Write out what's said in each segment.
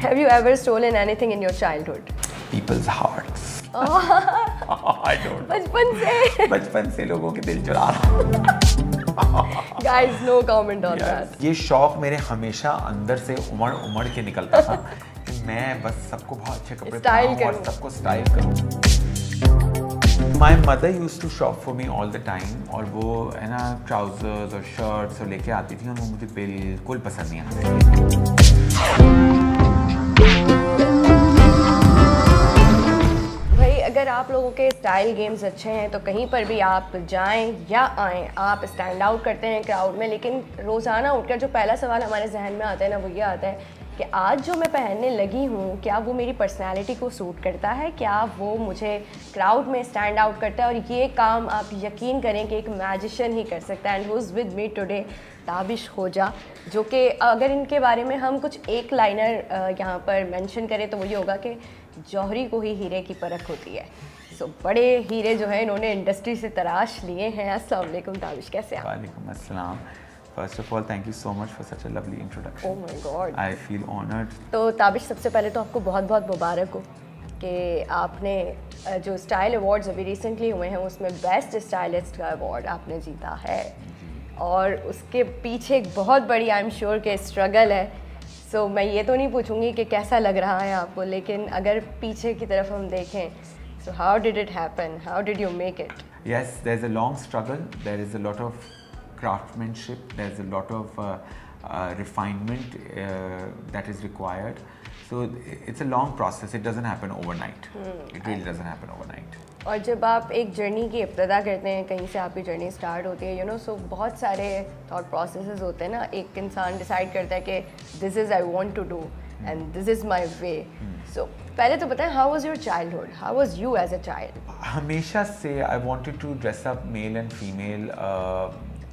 Have you ever stolen anything in your childhood? People's hearts. I don't. बचपन से लोगों के दिल चुरा Guys, no comment on that. ये शौक मेरे हमेशा अंदर से उमड़ के निकलता था कि मैं बस सबको बहुत अच्छे कपड़े पहनाऊं और सबको स्टाइल करूं। My mother used to shop for me all the time और वो है ना ट्राउजर्स और शर्ट्स और लेके आती थी और वो मुझे बिल्कुल पसंद नहीं आती। अगर आप लोगों के स्टाइल गेम्स अच्छे हैं तो कहीं पर भी आप जाएं या आएं, आप स्टैंड आउट करते हैं क्राउड में। लेकिन रोज़ाना उठकर जो पहला सवाल हमारे जहन में आता है ना, वो ये आता है कि आज जो मैं पहनने लगी हूँ क्या वो मेरी पर्सनैलिटी को सूट करता है, क्या वो मुझे क्राउड में स्टैंड आउट करता है। और ये काम आप यकीन करें कि एक मैजिशियन ही कर सकता है। And who is with me today, Tabish खोजा, जो कि अगर इनके बारे में हम कुछ एक लाइनर यहाँ पर मेंशन करें तो वो ये होगा कि जौहरी को ही हीरे की परख होती है। सो बड़े हीरे जो है इन्होंने इंडस्ट्री से तराश लिए हैं। अस्सलाम वालेकुम ताबिश, कैसे हैं? वालेकुम अस्सलाम। First of all, thank you so much for such a lovely introduction. Oh my God. I feel honored. तो ताबिश, सबसे पहले तो आपको बहुत बहुत मुबारक हो कि आपने जो स्टाइल अवार्ड्स अभी रिसेंटली हुए हैं उसमें बेस्ट स्टाइलिस्ट का अवार्ड आपने जीता है। और उसके पीछे एक बहुत बड़ी आई एम श्योर के स्ट्रगल है। सो मैं ये तो नहीं पूछूंगी कि कैसा लग रहा है आपको, लेकिन अगर पीछे की तरफ हम देखें, so how did it happen, how did you make it? Yes, there's a long struggle. There is a lot of craftsmanship. There's a lot of refinement that is required. So it's a long process. It doesn't happen overnight. It really doesn't happen overnight. और जब आप एक journey की इब्तदा करते हैं, कहीं से आपकी जर्नी स्टार्ट होती है, यू नो, सो बहुत सारे थॉट प्रोसेसेस होते हैं ना। एक इंसान डिसाइड करता है कि this is I want to do and this is my way. So पहले तो बताएं, how was your childhood, how was you as a child? हमेशा से I wanted to dress up male and female.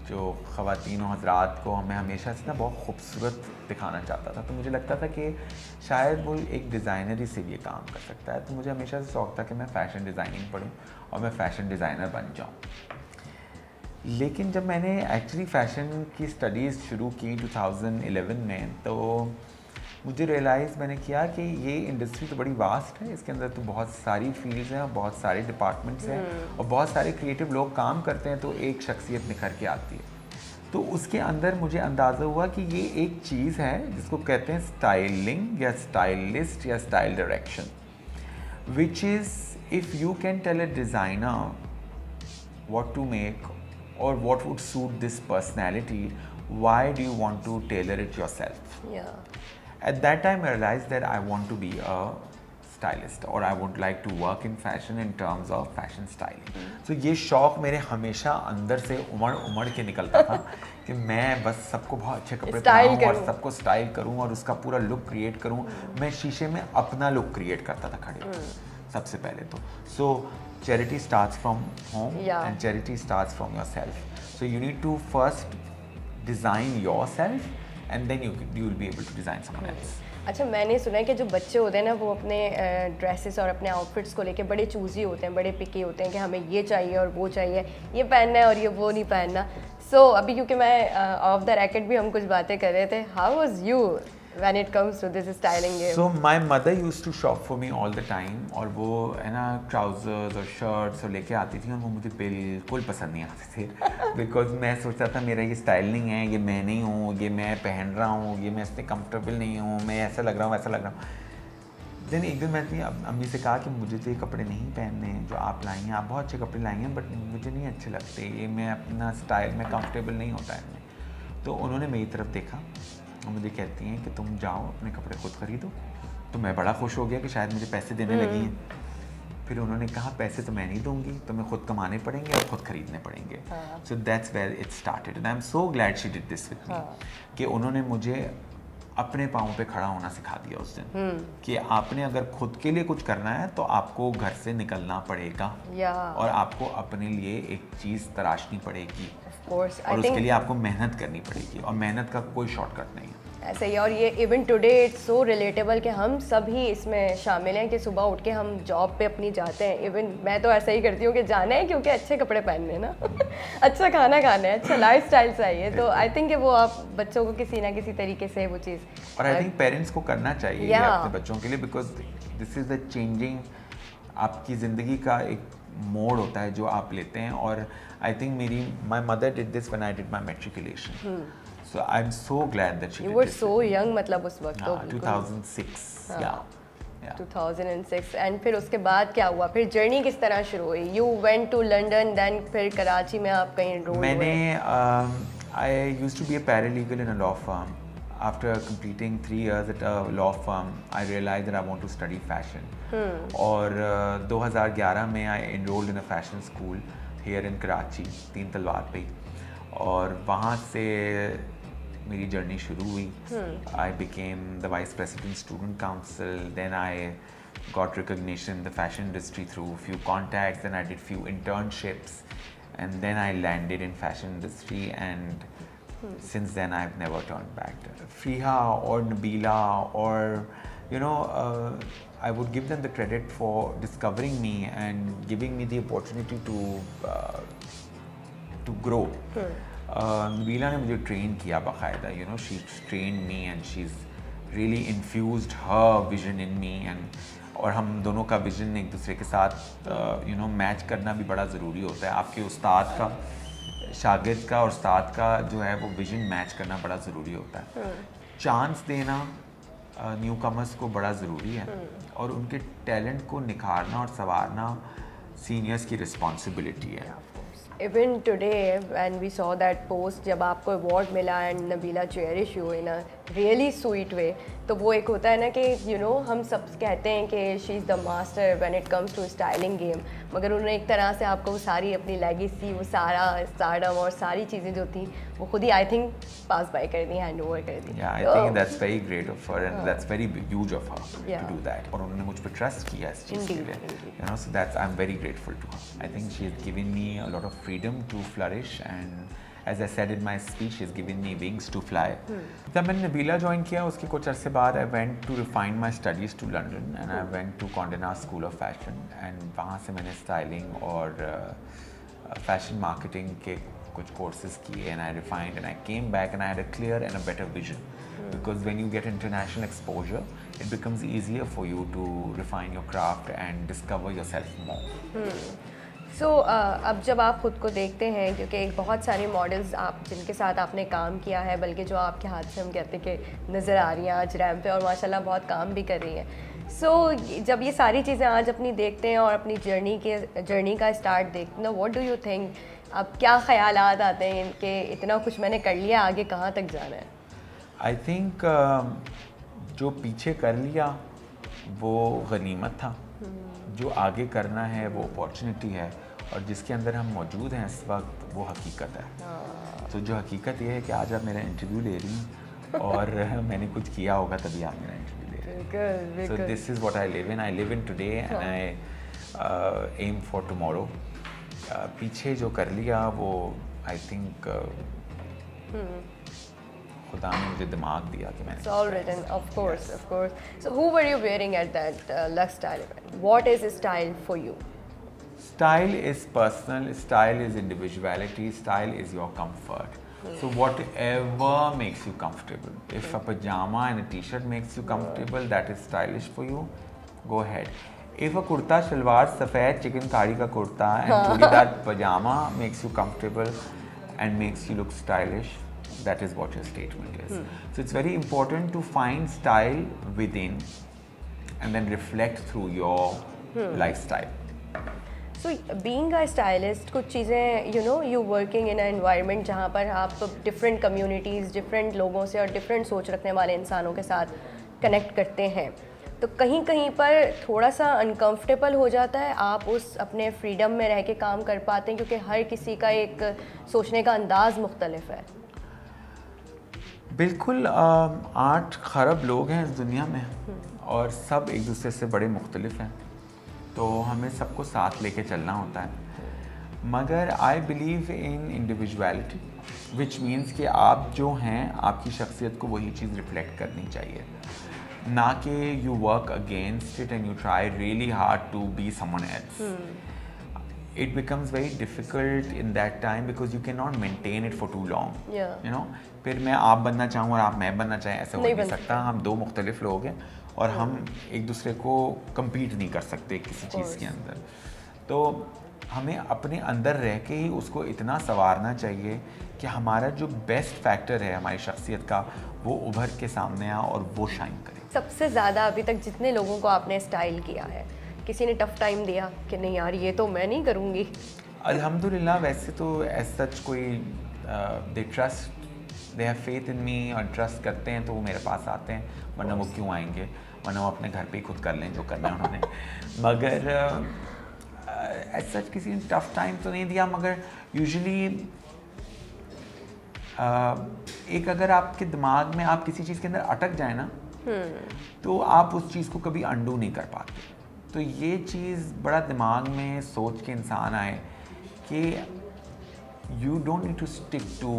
जो ख़वातीन और हज़रात को मैं हमेशा से ना बहुत खूबसूरत दिखाना चाहता था। तो मुझे लगता था कि शायद वो एक डिज़ाइनर ही से ये काम कर सकता है। तो मुझे हमेशा से शौक़ था कि मैं फ़ैशन डिज़ाइनिंग पढूं और मैं फ़ैशन डिज़ाइनर बन जाऊं। लेकिन जब मैंने एक्चुअली फ़ैशन की स्टडीज़ शुरू की 2011 में, तो मुझे रियलाइज़ मैंने किया कि ये इंडस्ट्री तो बड़ी वास्ट है। इसके अंदर तो बहुत सारी फील्ड्स हैं और बहुत सारे डिपार्टमेंट्स हैं और बहुत सारे क्रिएटिव लोग काम करते हैं, तो एक शख्सियत निखर के आती है। तो उसके अंदर मुझे अंदाज़ा हुआ कि ये एक चीज़ है जिसको कहते हैं स्टाइलिंग या स्टाइलिस्ट या style direction, which is if you can tell a designer what to make और what would suit this personality, why do you want to tailor it yourself? At that time I realized that I want to be a stylist or I would like to work in fashion in terms of fashion styling. So ये शौक मेरे हमेशा अंदर से उमड़ के निकलता था कि मैं बस सबको बहुत अच्छे कपड़े पहनाऊं और सबको स्टाइल करूं और उसका पूरा लुक क्रिएट करूं। मैं शीशे में अपना लुक क्रिएट करता था खड़े सबसे पहले तो। So charity starts from home and charity starts from yourself. So you need to first design yourself and then you will be able to design someone else. अच्छा, मैंने सुना है कि जो बच्चे होते हैं ना, वो अपने ड्रेसेस और अपने आउटफिट्स को लेके बड़े चूज़ी होते हैं, बड़े पिकी होते हैं कि हमें ये चाहिए और वो चाहिए, ये पहनना है और ये वो नहीं पहनना। सो अभी क्योंकि मैं ऑफ द रैकेट भी हम कुछ बातें कर रहे थे, how was you when it comes to this styling game? So my mother used to shop for me all the time और वो है ना ट्राउजर्स और शर्ट्स और लेके आती थी और वो मुझे बिल्कुल पसंद नहीं आते थे बिकॉज मैं सोचता था मेरा ये स्टाइल नहीं है, ये मैं नहीं हूँ, ये मैं पहन रहा हूँ, ये मैं इससे कंफर्टेबल नहीं हूँ, मैं ऐसा लग रहा हूँ, ऐसा लग रहा हूँ। देन एक दिन मैंने अम्मी से कहा कि मुझे तो ये कपड़े नहीं पहनने जो आप लाई हैं, आप बहुत अच्छे कपड़े लाई हैं बट मुझे नहीं अच्छे लगते, ये मैं अपना स्टाइल में कंफर्टेबल नहीं होता है। तो उन्होंने मेरी तरफ देखा और मुझे कहती हैं कि तुम जाओ अपने कपड़े खुद खरीदो। तो मैं बड़ा खुश हो गया कि शायद मुझे पैसे देने लगी हैं। फिर उन्होंने कहा पैसे तो मैं नहीं दूंगी, तुम्हें खुद कमाने पड़ेंगे और खुद खरीदने पड़ेंगे। So that's where it started and I am so glad she did this with me कि उन्होंने मुझे अपने पाँव पे खड़ा होना सिखा दिया उस दिन कि आपने अगर खुद के लिए कुछ करना है तो आपको घर से निकलना पड़ेगा और आपको अपने लिए एक चीज़ तराशनी पड़ेगी और उसके लिए आपको मेहनत करनी पड़ेगी और मेहनत का कोई शॉर्टकट नहीं है। ऐसे ही। और ये even today it's so relatable कि हम सभी इसमें शामिल हैं कि सुबह उठ के हम जॉब पे अपनी जाते हैं। इवन मैं तो ऐसा ही करती हूँ कि जाना है क्योंकि अच्छे कपड़े पहनने हैं ना अच्छा खाना खाना है, अच्छा लाइफस्टाइल चाहिए। तो आई थिंक कि वो आप बच्चों को किसी ना किसी तरीके से वो चीज़, और आई थिंक पेरेंट्स को करना चाहिए अपने बच्चों के लिए, because this is the changing, आपकी ज़िंदगी का एक मोड़ होता है जो आप लेते हैं। और I think my mother did this when I did my matriculation, so I'm so glad that she you did were this. so young, मतलब उस वक्त तो 2006 yeah 2006। एंड फिर उसके बाद क्या हुआ, फिर जर्नी किस तरह शुरू हुई? You went to London, then फिर कराची में आप कहीं एनरोल हुए? मैंने I used to be a paralegal in a law firm. After completing 3 years at a law firm, I realized that I want to study fashion. और 2011 में I enrolled in a fashion school here in Karachi, तीन तलवार पे, और वहाँ से मेरी journey शुरू हुई। I became the vice president student council, then I got recognition in the fashion industry through few contacts, then I did few internships, and then I landed in fashion industry, and since then I've never turned back. Fiha or Nabila or I would give them the credit for discovering me and giving me the opportunity to grow. Nabila ने मुझे train किया बाकायदा, she trained me and she's really infused her vision in me, and और हम दोनों का vision एक दूसरे के साथ मैच करना भी बड़ा ज़रूरी होता है। आपके उस्ताद का, शागिर्द का और उस्ताद का जो है वो विजन मैच करना बड़ा ज़रूरी होता है। चांस देना न्यू कमर्स को बड़ा ज़रूरी है, और उनके टैलेंट को निखारना और संवारना सीनियर्स की रिस्पॉन्सिबिलिटी है। Even today when we saw that post, जब आपको अवार्ड मिला and Nabila cherish you in a really sweet way, तो वो एक होता है ना कि हम सब कहते हैं कि she is the master when it comes to styling game, मगर उन्होंने एक तरह से आपको वो सारी अपनी लेगेसी, वो सारा स्टारडम और सारी चीज़ें जो थी वो खुद ही आई थिंक पास बाय कर दी, हैंड ओवर कर दी। I think that's very great of her and that's very huge of her to do that, और उन्होंने मुझ पर ट्रस्ट किया इस चीज़ के लिए, so that's I am very grateful to her. I think she has given me a lot of freedom to flourish, and as I said in my speech, she's given me wings to fly. जब मैंने Nabila join किया उसके कुछ अरसे बाद I went to refine my studies to London, and I went to Condé Nast School of Fashion, and वहाँ से मैंने स्टाइलिंग और फैशन मार्केटिंग के कुछ कोर्सेज किए, and I refined, and I came back and I had a clear and a better vision, because when you get international exposure, it becomes easier for you to refine your craft and discover yourself more. सो अब जब आप ख़ुद को देखते हैं, क्योंकि बहुत सारे मॉडल्स आप जिनके साथ आपने काम किया है, बल्कि जो आपके हाथ से हम कहते हैं कि नज़र आ रही हैं आज रैम्प पे और माशाल्लाह बहुत काम भी कर रही हैं। सो जब ये सारी चीज़ें आज अपनी देखते हैं और अपनी जर्नी का स्टार्ट देखते हैं, व्हाट डू यू थिंक, अब क्या ख्यालात आते हैं कि इतना कुछ मैंने कर लिया, आगे कहाँ तक जाना है? आई थिंक जो पीछे कर लिया वो गनीमत था, जो आगे करना है वो अपॉर्चुनिटी है, और जिसके अंदर हम मौजूद हैं इस वक्त वो हकीकत है। तो जो हकीकत ये है कि आज आप मेरा इंटरव्यू ले रही हैं और मैंने कुछ किया होगा तभी आप मेरा इंटरव्यू ले रही हैं। So this is what I live in today and I M for tomorrow. पीछे जो कर लिया वो आई थिंक खुदा ने मुझे दिमाग दिया कि मैंने, It's all written, of course, of course. So who were you wearing at that Lux Style event? What is style for you? Style is personal, style is individuality, style is your comfort. So whatever makes you comfortable. If a pajama and a t-shirt makes you comfortable, that is stylish for you, go ahead. If a kurta shalwar safed chikankari ka kurta and chudidar pajama makes you comfortable and makes you look stylish, that is what your statement is. So it's very important to find style within and then reflect through your lifestyle. So being a stylist, कुछ चीज़ें you working in an environment जहाँ पर आप different communities, different लोगों से और different सोच रखने वाले इंसानों के साथ connect करते हैं, तो कहीं कहीं पर थोड़ा सा uncomfortable हो जाता है। आप उस अपने फ्रीडम में रह के काम कर पाते हैं क्योंकि हर किसी का एक सोचने का अंदाज़ मुख्तलिफ है। बिल्कुल, 8 खरब लोग हैं इस दुनिया में और सब एक दूसरे से बड़े मुख्तलिफ हैं, तो हमें सबको साथ लेके चलना होता है। मगर I believe in individuality which means कि आप जो हैं आपकी शख्सियत को वही चीज़ रिफ्लेक्ट करनी चाहिए, ना कि you work against it and you try really hard to be someone else. It becomes very difficult in that time because you cannot maintain it for too long. You know, फिर मैं आप बनना चाहूँ और आप मैं बनना चाहें, ऐसा हो नहीं सकता. हम दो मुख्तलिफ लोग हैं और हम एक दूसरे को compete नहीं कर सकते किसी चीज़ के अंदर. तो हमें अपने अंदर रह के ही उसको इतना संवारना चाहिए कि हमारा जो बेस्ट फैक्टर है हमारी शख्सियत का वो उभर के सामने आ और वो शाइन करे. सबसे ज़्यादा अभी तक जितने लोगों को आपने स्टाइल किया है, किसी ने टफ टाइम दिया कि नहीं यार ये तो मैं नहीं करूँगी? अल्हम्दुलिल्लाह वैसे तो एज सच कोई they trust, they have faith in me और ट्रस्ट करते हैं तो वो मेरे पास आते हैं, वरना वो क्यों आएंगे, वरना वो अपने घर पे ही खुद कर लें जो करना है उन्होंने. मगर एज सच किसी ने टफ टाइम तो नहीं दिया, मगर यूजुअली एक अगर आपके दिमाग में आप किसी चीज़ के अंदर अटक जाए ना तो आप उस चीज़ को कभी अंडू नहीं कर पाते. तो ये चीज़ बड़ा दिमाग में सोच के इंसान आए कि you don't need to stick to,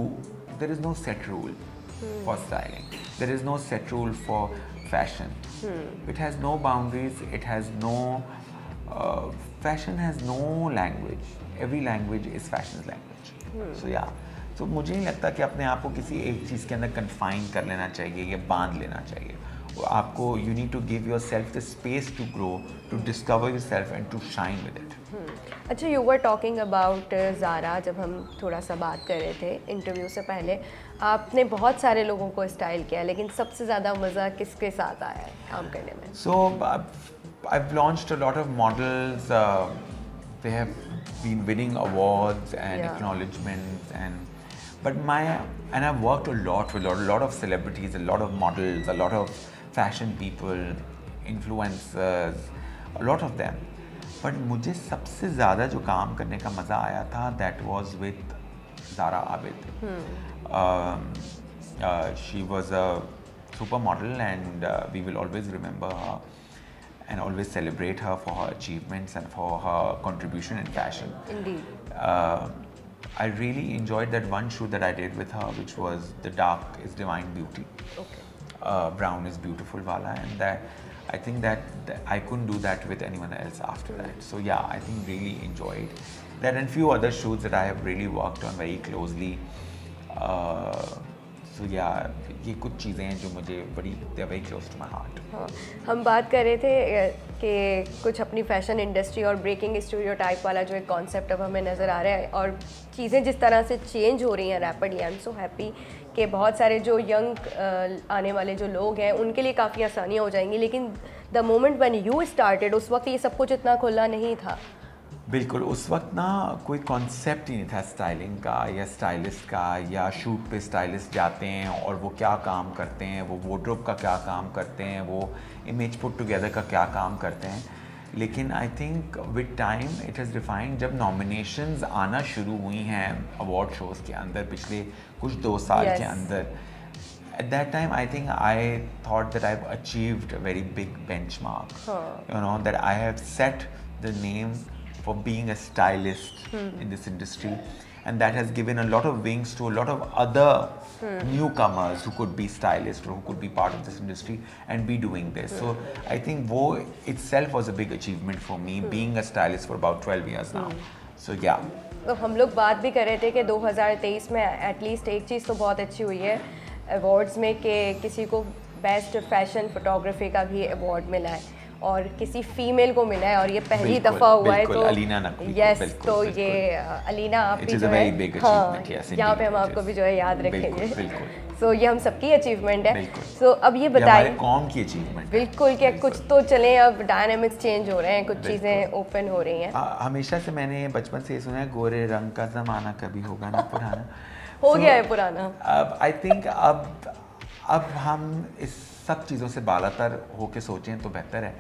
there is no set rule for styling, there is no set rule for fashion. It has no boundaries, it has no fashion has no language, every language is fashion language. So या तो मुझे नहीं लगता कि अपने आप को किसी एक चीज़ के अंदर कन्फाइन कर लेना चाहिए या बांध लेना चाहिए. आपको you need to give yourself the space to grow, to discover yourself and to shine with it. अच्छा, you were talking about Zara. जब हम थोड़ा सा बात कर रहे थे इंटरव्यू से पहले, आपने बहुत सारे लोगों को स्टाइल किया, लेकिन सबसे ज़्यादा मज़ा किसके साथ आया है काम करने में? सो I've launched a lot of models. They have been winning awards and acknowledgements, but I've worked a lot with a lot of celebrities, a lot of models, a lot of fashion people, influencers, a lot of them. But मुझे सबसे ज़्यादा जो काम करने का मज़ा आया था, that was with Zara Abid. She was a supermodel and we will always remember her and always celebrate her for her achievements and for her contribution in fashion. Indeed. I really enjoyed that one shoot that I did with her, which was The Dark is Divine Beauty. Okay. Brown is Beautiful wala, and that I think that I couldn't do that with anyone else after that. So yeah, I think really enjoyed that, and few other shoots that I have really worked on very closely. So yeah, ये कुछ चीज़ें हैं जो मुझे बड़ी they are very close to my heart. हाँ, हम बात कर रहे थे कि कुछ अपनी फैशन इंडस्ट्री और ब्रेकिंग स्टीरियोटाइप वाला जो एक कॉन्सेप्ट अब हमें नज़र आ रहा है और चीज़ें जिस तरह से चेंज हो रही हैं rapidly. I am so happy कि बहुत सारे जो यंग आने वाले जो लोग हैं उनके लिए काफ़ी आसानियाँ हो जाएंगी, लेकिन the moment when you started उस वक्त ये सब कुछ इतना खुला नहीं था. बिल्कुल, उस वक्त ना कोई कॉन्सेप्ट ही नहीं था स्टाइलिंग का या स्टाइलिस्ट का, या शूट पे स्टाइलिस्ट जाते हैं और वो क्या काम करते हैं, वो वार्डरोब का क्या काम करते हैं, वो इमेज पुट टुगेदर का क्या काम करते हैं. लेकिन I think with time it has defined. जब नॉमिनेशंस आना शुरू हुई हैं अवार्ड शोज़ के अंदर पिछले कुछ 2 साल के अंदर, at that time I think I thought that I've achieved a very big benchmark. You know, that I have set the name for being a stylist in this industry, and that has given a lot of wings to a lot of other newcomers who could be stylists or who could be part of this industry and be doing this. So I think wo itself was a big achievement for me, being a stylist for about 12 years now. So yeah. तो हम लोग बात भी कर रहे थे कि 2023 में एटलीस्ट एक चीज़ तो बहुत अच्छी हुई है अवार्ड्स में कि किसी को बेस्ट फैशन फोटोग्राफी का भी अवार्ड मिला है और किसी फीमेल को मिला है और ये पहली दफ़ा हुआ है. तो अलीना नकवी यस, तो ये अलीना आप भी जो है हाँ यहाँ पे हम आपको भी जो है याद रखेंगे. सो ये हम सबकी अचीवमेंट है. सो अब ये बताइए कौम की अचीवमेंट बिल्कुल कि कुछ तो चले, अब डायनामिक्स चेंज हो रहे हैं, कुछ चीज़ें ओपन हो रही हैं. हमेशा से मैंने बचपन से ये सुना है, गोरे रंग का ज़माना कभी होगा ना पुराना. हो गया है पुराना. अब आई थिंक अब हम इस सब चीज़ों से बालातर होके सोचें तो बेहतर है,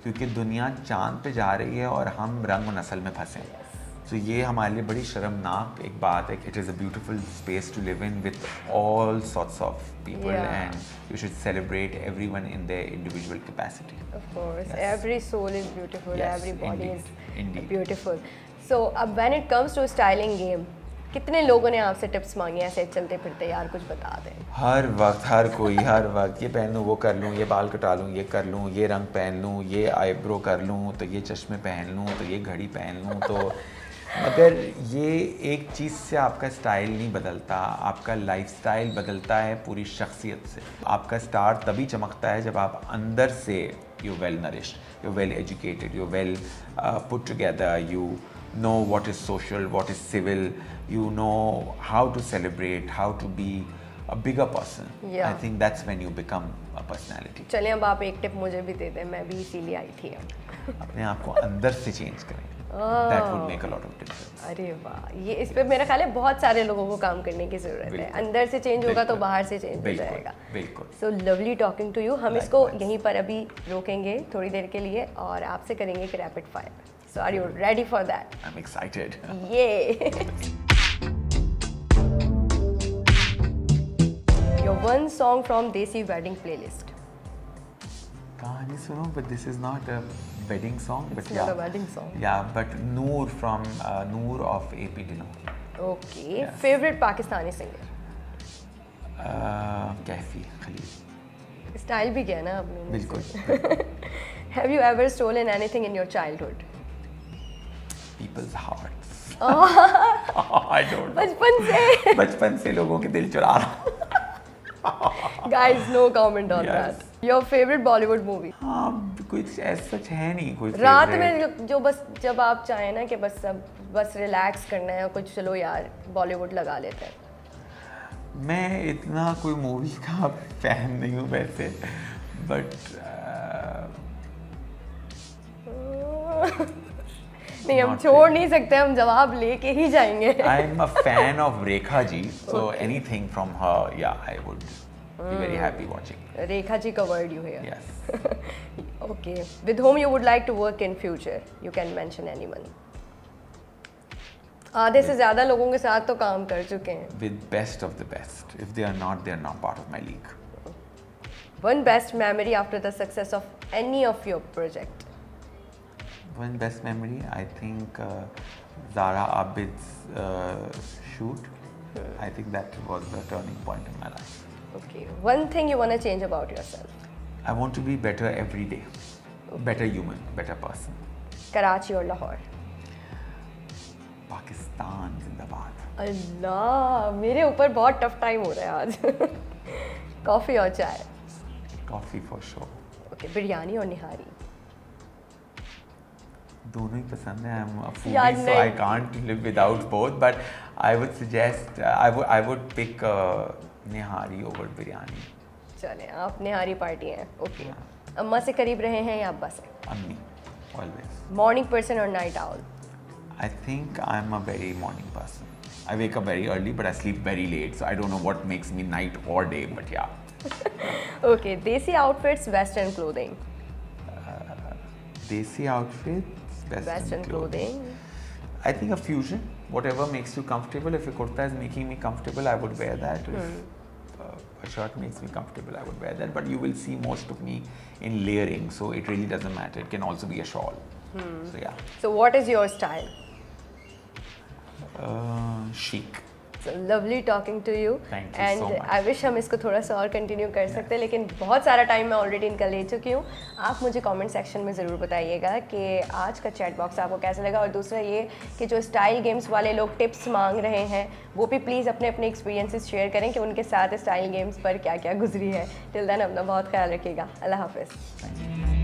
क्योंकि दुनिया चांद पे जा रही है और हम रंग व नस्ल में फंसे हैं. तो ये हमारे लिए बड़ी शर्मनाक एक बात है. It is a beautiful space to live in with all sorts of people and you should celebrate everyone in their individual capacity. Of course, every soul is beautiful, every body is beautiful. So अब when it comes to styling game, कितने लोगों ने आपसे tips मांगी ऐसे चलते फिरते, यार कुछ बता दें? हर वक्त, हर कोई, हर वक्त, ये पहन लूँ, वो कर लूँ, ये बाल कटा लूँ, ये कर लूँ, ये रंग पहन लूँ, ये आईब्रो कर लूँ, तो ये चश्मे पहन लूँ, तो ये घड़ी पहन लूँ, तो मगर ये एक चीज़ से आपका स्टाइल नहीं बदलता, आपका लाइफस्टाइल बदलता है पूरी शख्सियत से। आपका स्टार तभी चमकता है जब आप अंदर से you well nourished, you well educated, you well put together, you know what is social, what is civil, you know how to celebrate, how to be a bigger person. Yeah. I think that's when you become a personality. चलिए अब आप एक tip मुझे भी दे दें, मैं भी इसीलिए आई थी अब। अपने आप को अंदर से चेंज करें. That would make a lot of difference. अरे वाह, ये इस पे मेरा ख्याल है बहुत सारे लोगों को काम करने की ज़रूरत है। अंदर से चेंज होगा तो बाहर से चेंज हो जाएगा। बिल्कुल। So lovely talking to you. हम इसको यहीं पर अभी रोकेंगे थोड़ी देर के लिए और आपसे करेंगे एक rapid fire. So are you ready for that? I'm excited. Yay! Your one song from Desi wedding playlist. कहानी सुनो, but this is not a wedding song. It's not a wedding song. Yeah, but Noor from Noor of AP Dino. Okay. Yes. Favorite Pakistani singer? Kaifi Khalil. Style भी किया ना आपने? बिल्कुल. Have you ever stolen anything in your childhood? People's hearts. I don't know. बचपन से लोगों के दिल चुरा रहा। Guys, no comment on that. Your favorite Bollywood movie? हाँ, कुछ ऐसा है नहीं कोई रात में जो बस जब आप चाहें ना कि बस रिलैक्स करना है कुछ, चलो यार बॉलीवुड लगा लेते हैं। मैं इतना कोई मूवी का फैन नहीं हूँ वैसे, बट नहीं, हम छोड़ नहीं सकते, हम जवाब लेके ही जाएंगे। I am a fan of Rekha ji, so anything from her, yeah I would be very happy watching. Rekha ji covered you here. Yes. Okay. With whom you would like to work in future? You can mention anyone. आधे से ज़्यादा लोगों के साथ तो काम कर चुके हैं। With best of the best. If they are not, they are not part of my league. One best memory after the success of any of your project. One best memory, I think Zara Abid's shoot. I think that was the turning point in my life. Okay. One thing you want to change about yourself? I want to be better every day. Better human, better person. Karachi or Lahore? Pakistan जिंदाबाद। अल्लाह, मेरे ऊपर बहुत tough time हो रहा है आज। Coffee और चाय? Coffee for sure. Okay, biryani और निहारी? दोनों ही पसंद है। I'm a foodie, so I can't live without both. But I would suggest I would pick nihari over biryani. चलें, आप निहारी पार्टी हैं। ओके। अम्मा से करीब रहे हैं या अब्बा से? अम्मी, always. मॉर्निंग पर्सन और night owl? I think I'm a very morning person. I wake up very early, but I sleep very late. So I don't know what makes me night or day, but yeah. Okay, desi outfits, western clothing? Desi outfits, western clothing. I think a fusion. Whatever makes you comfortable. If a kurta is making me comfortable, I would wear that. If a shirt makes me comfortable, I would wear that. But you will see most of me in layering, so it really doesn't matter. It can also be a shawl. So yeah. So what is your style? Chic. So lovely talking to you. Thank you so much. I wish हम इसको थोड़ा सा और continue कर सकते हैं, लेकिन बहुत सारा टाइम मैं ऑलरेडी इनका ले चुकी हूँ। आप मुझे कमेंट सेक्शन में ज़रूर बताइएगा कि आज का चैट बॉक्स आपको कैसा लगा, और दूसरा ये कि जो स्टाइल गेम्स वाले लोग टिप्स मांग रहे हैं वो भी प्लीज़ अपने अपने एक्सपीरियंसेस शेयर करें कि उनके साथ स्टाइल गेम्स पर क्या क्या गुजरी है। टिल देन अपना बहुत ख्याल रखिएगा। अल्लाह हाफ़िज़।